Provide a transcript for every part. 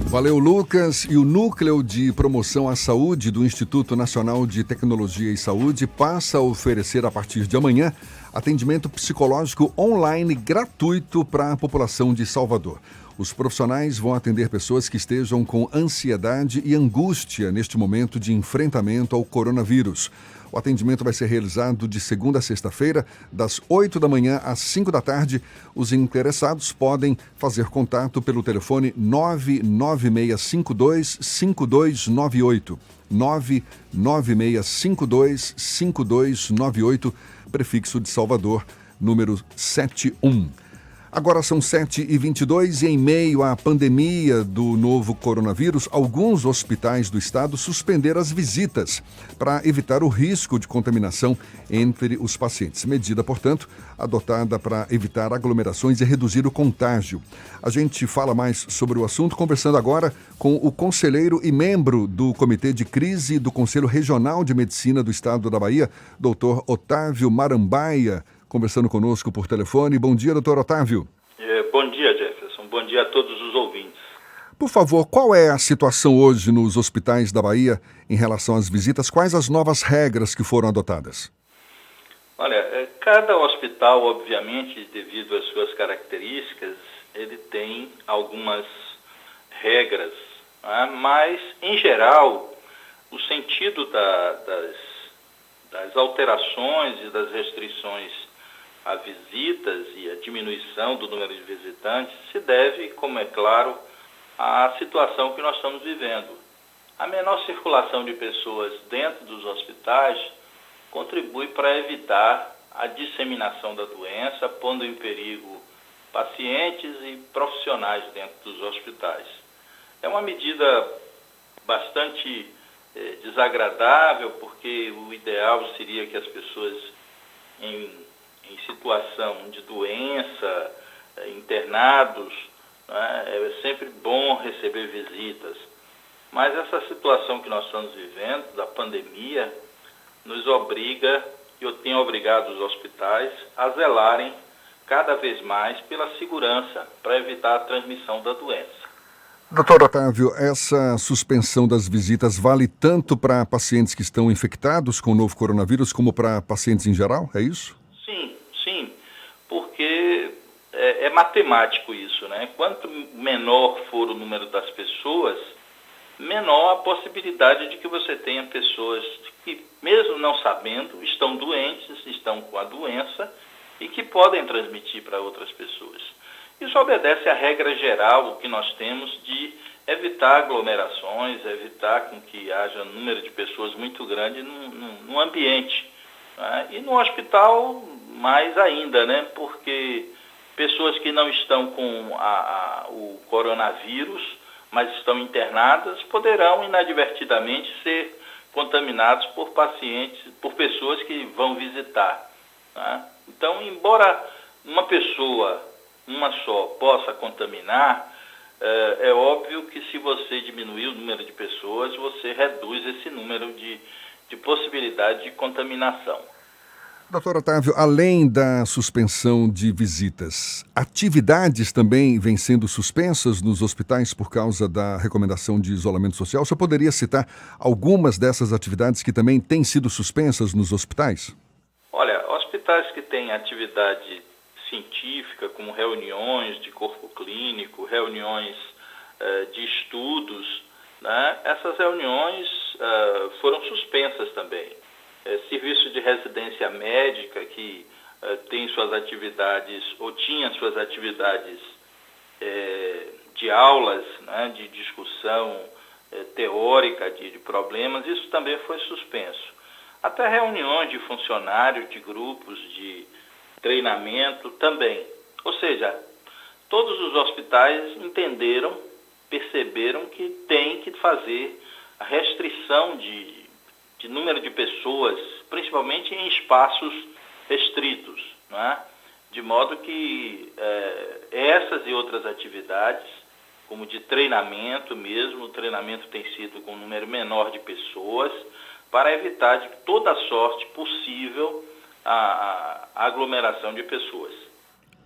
Valeu, Lucas. E o Núcleo de Promoção à Saúde do Instituto Nacional de Tecnologia e Saúde passa a oferecer, a partir de amanhã, atendimento psicológico online gratuito para a população de Salvador. Os profissionais vão atender pessoas que estejam com ansiedade e angústia neste momento de enfrentamento ao coronavírus. O atendimento vai ser realizado de segunda a sexta-feira, das 8 da manhã às 5 da tarde. Os interessados podem fazer contato pelo telefone 99652-5298. 99652-5298, prefixo de Salvador, número 71. Agora são 7h22 e em meio à pandemia do novo coronavírus, alguns hospitais do estado suspenderam as visitas para evitar o risco de contaminação entre os pacientes. Medida, portanto, adotada para evitar aglomerações e reduzir o contágio. A gente fala mais sobre o assunto conversando agora com o conselheiro e membro do Comitê de Crise do Conselho Regional de Medicina do Estado da Bahia, Dr. Otávio Marambaia, conversando conosco por telefone. Bom dia, doutor Otávio. Bom dia, Jefferson. Bom dia a todos os ouvintes. Por favor, qual é a situação hoje nos hospitais da Bahia em relação às visitas? Quais as novas regras que foram adotadas? Olha, cada hospital, obviamente, devido às suas características, ele tem algumas regras, né? Mas, em geral, o sentido das alterações e das restrições a visitas e a diminuição do número de visitantes se deve, como é claro, à situação que nós estamos vivendo. A menor circulação de pessoas dentro dos hospitais contribui para evitar a disseminação da doença, pondo em perigo pacientes e profissionais dentro dos hospitais. É uma medida bastante desagradável, porque o ideal seria que as pessoas em situação de doença, internados, né, é sempre bom receber visitas. Mas essa situação que nós estamos vivendo, da pandemia, nos obriga, e tem obrigado os hospitais a zelarem cada vez mais pela segurança, para evitar a transmissão da doença. Doutor Otávio, essa suspensão das visitas vale tanto para pacientes que estão infectados com o novo coronavírus como para pacientes em geral? É isso? Sim, porque é matemático isso, né? Quanto menor for o número das pessoas, menor a possibilidade de que você tenha pessoas que, mesmo não sabendo, estão doentes, estão com a doença e que podem transmitir para outras pessoas. Isso obedece à regra geral que nós temos de evitar aglomerações, evitar com que haja um número de pessoas muito grande no ambiente. Né? E no hospital, mais ainda, né? Porque pessoas que não estão com o coronavírus, mas estão internadas, poderão inadvertidamente ser contaminados por pacientes, por pessoas que vão visitar. Né? Então, embora uma pessoa, uma só, possa contaminar, é óbvio que se você diminuir o número de pessoas, você reduz esse número de possibilidade de contaminação. Doutor Otávio, além da suspensão de visitas, atividades também vêm sendo suspensas nos hospitais por causa da recomendação de isolamento social? Você poderia citar algumas dessas atividades que também têm sido suspensas nos hospitais? Olha, hospitais que têm atividade científica, como reuniões de corpo clínico, reuniões de estudos, né? Essas reuniões foram suspensas também. Serviço de residência médica que tem suas atividades, ou tinha suas atividades de aulas, né, de discussão teórica de problemas, isso também foi suspenso. Até reuniões de funcionários, de grupos de treinamento também. Ou seja, todos os hospitais entenderam, perceberam que tem que fazer a restrição de número de pessoas, principalmente em espaços restritos, né? De modo que essas e outras atividades, como de treinamento mesmo, o treinamento tem sido com um número menor de pessoas, para evitar de toda sorte possível a aglomeração de pessoas.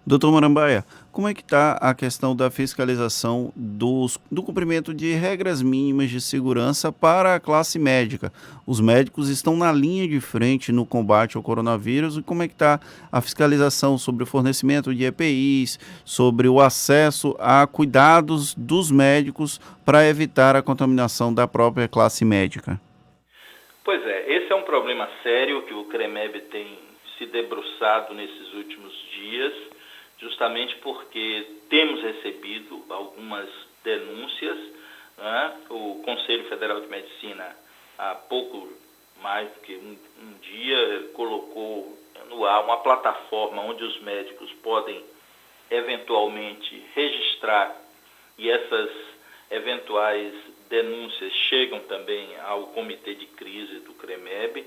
Doutor Marambaia, como é que está a questão da fiscalização do cumprimento de regras mínimas de segurança para a classe médica? Os médicos estão na linha de frente no combate ao coronavírus, e como é que está a fiscalização sobre o fornecimento de EPIs, sobre o acesso a cuidados dos médicos para evitar a contaminação da própria classe médica? Pois é, esse é um problema sério que o CREMEB tem se debruçado nesses últimos dias, justamente porque temos recebido algumas denúncias, né? O Conselho Federal de Medicina, há pouco mais do que um dia, colocou no ar uma plataforma onde os médicos podem eventualmente registrar, e essas eventuais denúncias chegam também ao comitê de crise do CREMEB.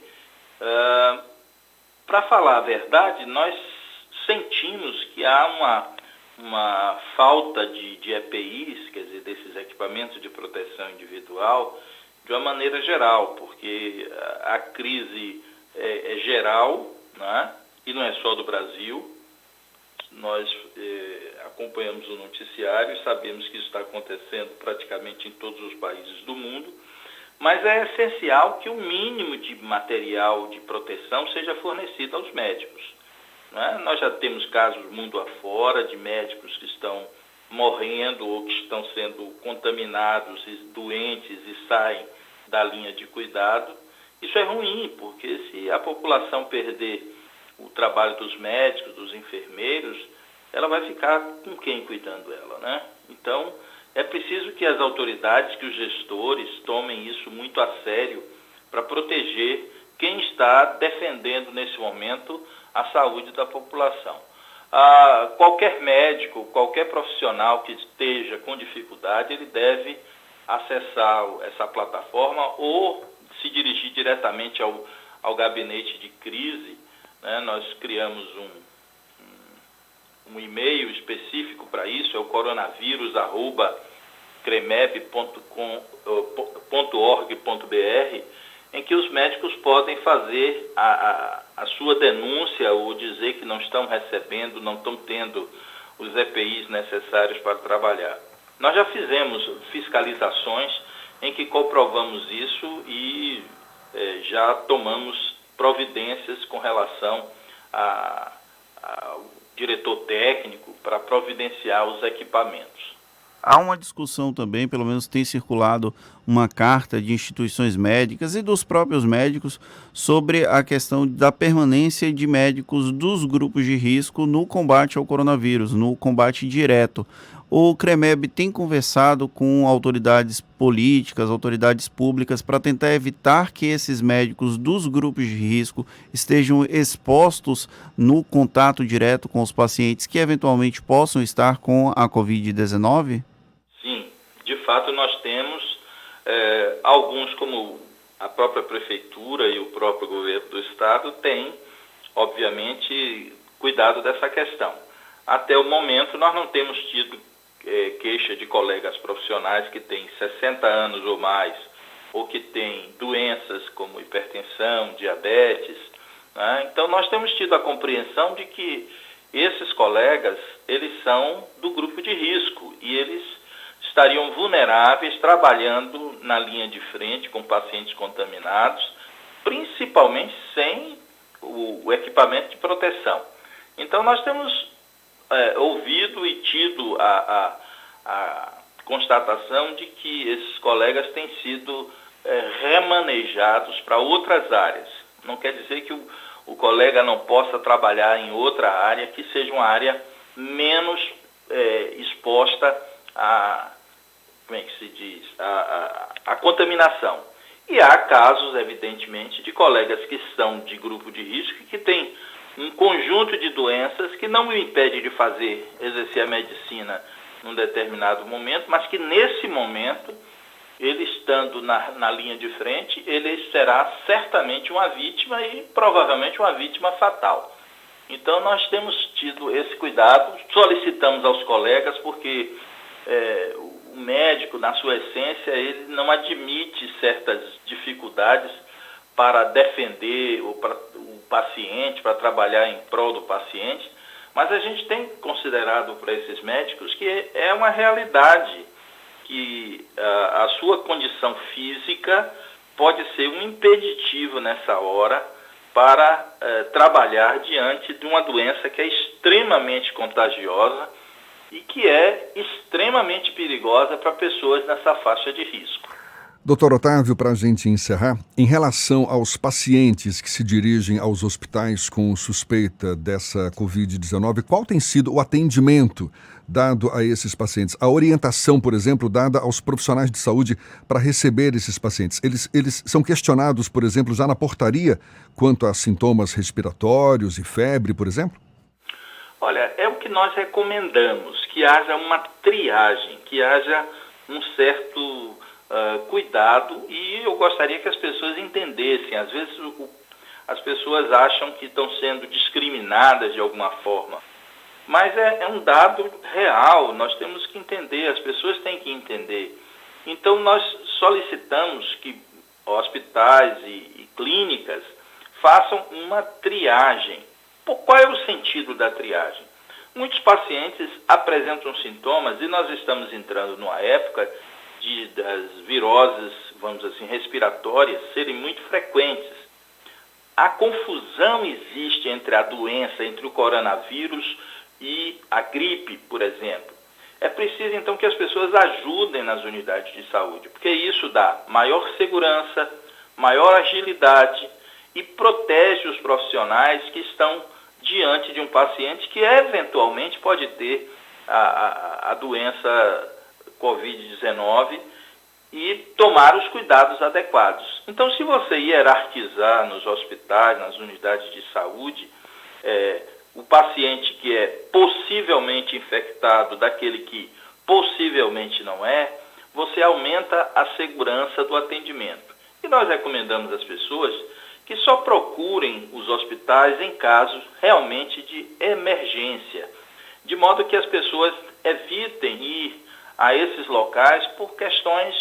Para falar a verdade, nós sentimos que há uma falta de EPIs, quer dizer, desses equipamentos de proteção individual, de uma maneira geral, porque a crise é geral, né? E não é só do Brasil. Nós acompanhamos o noticiário e sabemos que isso está acontecendo praticamente em todos os países do mundo, mas é essencial que o mínimo de material de proteção seja fornecido aos médicos, né? Nós já temos casos mundo afora de médicos que estão morrendo ou que estão sendo contaminados e doentes e saem da linha de cuidado. Isso é ruim, porque se a população perder o trabalho dos médicos, dos enfermeiros, ela vai ficar com quem cuidando dela, né? Então, é preciso que as autoridades, que os gestores tomem isso muito a sério para proteger quem está defendendo nesse momento a saúde da população. Qualquer médico, qualquer profissional que esteja com dificuldade, ele deve acessar essa plataforma ou se dirigir diretamente ao gabinete de crise, né? Nós criamos um e-mail específico para isso, é o coronavírus@cremeb.org.br, em que os médicos podem fazer a sua denúncia ou dizer que não estão recebendo, não estão tendo os EPIs necessários para trabalhar. Nós já fizemos fiscalizações em que comprovamos isso e já tomamos providências com relação ao diretor técnico para providenciar os equipamentos. Há uma discussão também, pelo menos tem circulado uma carta de instituições médicas e dos próprios médicos sobre a questão da permanência de médicos dos grupos de risco no combate ao coronavírus, no combate direto. O CREMEB tem conversado com autoridades políticas, autoridades públicas, para tentar evitar que esses médicos dos grupos de risco estejam expostos no contato direto com os pacientes que eventualmente possam estar com a Covid-19? Sim, de fato nós temos alguns, como a própria prefeitura e o próprio governo do estado, têm, obviamente, cuidado dessa questão. Até o momento nós não temos tido queixa de colegas profissionais que têm 60 anos ou mais, ou que têm doenças como hipertensão, diabetes, né? Então nós temos tido a compreensão de que esses colegas, eles são do grupo de risco e eles estariam vulneráveis trabalhando na linha de frente com pacientes contaminados, principalmente sem o equipamento de proteção. Então nós temos ouvido e tido a constatação de que esses colegas têm sido remanejados para outras áreas. Não quer dizer que o colega não possa trabalhar em outra área que seja uma área menos exposta como é que se diz, a contaminação. E há casos, evidentemente, de colegas que são de grupo de risco e que têm um conjunto de doenças que não o impede de exercer a medicina num determinado momento, mas que nesse momento, ele estando na linha de frente, ele será certamente uma vítima e provavelmente uma vítima fatal. Então nós temos tido esse cuidado, solicitamos aos colegas, porque o médico, na sua essência, ele não admite certas dificuldades para defender o paciente, para trabalhar em prol do paciente, Mas a gente tem considerado para esses médicos que é uma realidade que a sua condição física pode ser um impeditivo nessa hora para trabalhar diante de uma doença que é extremamente contagiosa e que é extremamente perigosa para pessoas nessa faixa de risco. Doutor Otávio, para a gente encerrar, em relação aos pacientes que se dirigem aos hospitais com suspeita dessa Covid-19, qual tem sido o atendimento dado a esses pacientes? A orientação, por exemplo, dada aos profissionais de saúde para receber esses pacientes? Eles são questionados, por exemplo, já na portaria quanto a sintomas respiratórios e febre, por exemplo? Olha, é o que nós recomendamos, que haja uma triagem, que haja um certo cuidado, e eu gostaria que as pessoas entendessem. Às vezes as pessoas acham que estão sendo discriminadas de alguma forma, mas é um dado real, nós temos que entender, as pessoas têm que entender. Então nós solicitamos que hospitais e clínicas façam uma triagem. Qual é o sentido da triagem? Muitos pacientes apresentam sintomas e nós estamos entrando numa época das viroses, vamos dizer assim, respiratórias serem muito frequentes. A confusão existe entre a doença, entre o coronavírus e a gripe, por exemplo. É preciso, então, que as pessoas ajudem nas unidades de saúde, porque isso dá maior segurança, maior agilidade e protege os profissionais que estão diante de um paciente que eventualmente pode ter a doença Covid-19 e tomar os cuidados adequados. Então, se você hierarquizar nos hospitais, nas unidades de saúde, o paciente que é possivelmente infectado daquele que possivelmente não é, você aumenta a segurança do atendimento. E nós recomendamos às pessoas que só procurem os hospitais em casos realmente de emergência, de modo que as pessoas evitem ir a esses locais por questões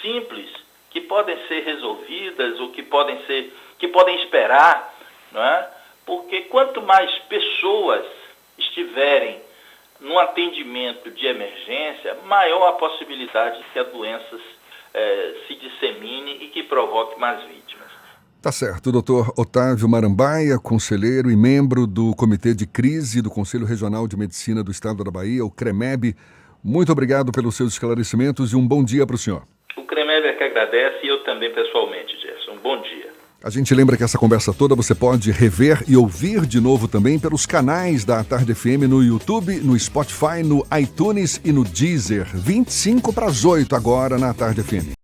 simples, que podem ser resolvidas ou que podem esperar, não é? Porque quanto mais pessoas estiverem no atendimento de emergência, maior a possibilidade de que a doença se dissemine e que provoque mais vítimas. Tá certo. Doutor Otávio Marambaia, conselheiro e membro do Comitê de Crise do Conselho Regional de Medicina do Estado da Bahia, o CREMEB. Muito obrigado pelos seus esclarecimentos e um bom dia para o senhor. O CREMEB é que agradece e eu também pessoalmente, Gerson. Um bom dia. A gente lembra que essa conversa toda você pode rever e ouvir de novo também pelos canais da Tarde FM no YouTube, no Spotify, no iTunes e no Deezer. 7:55 agora na Tarde FM.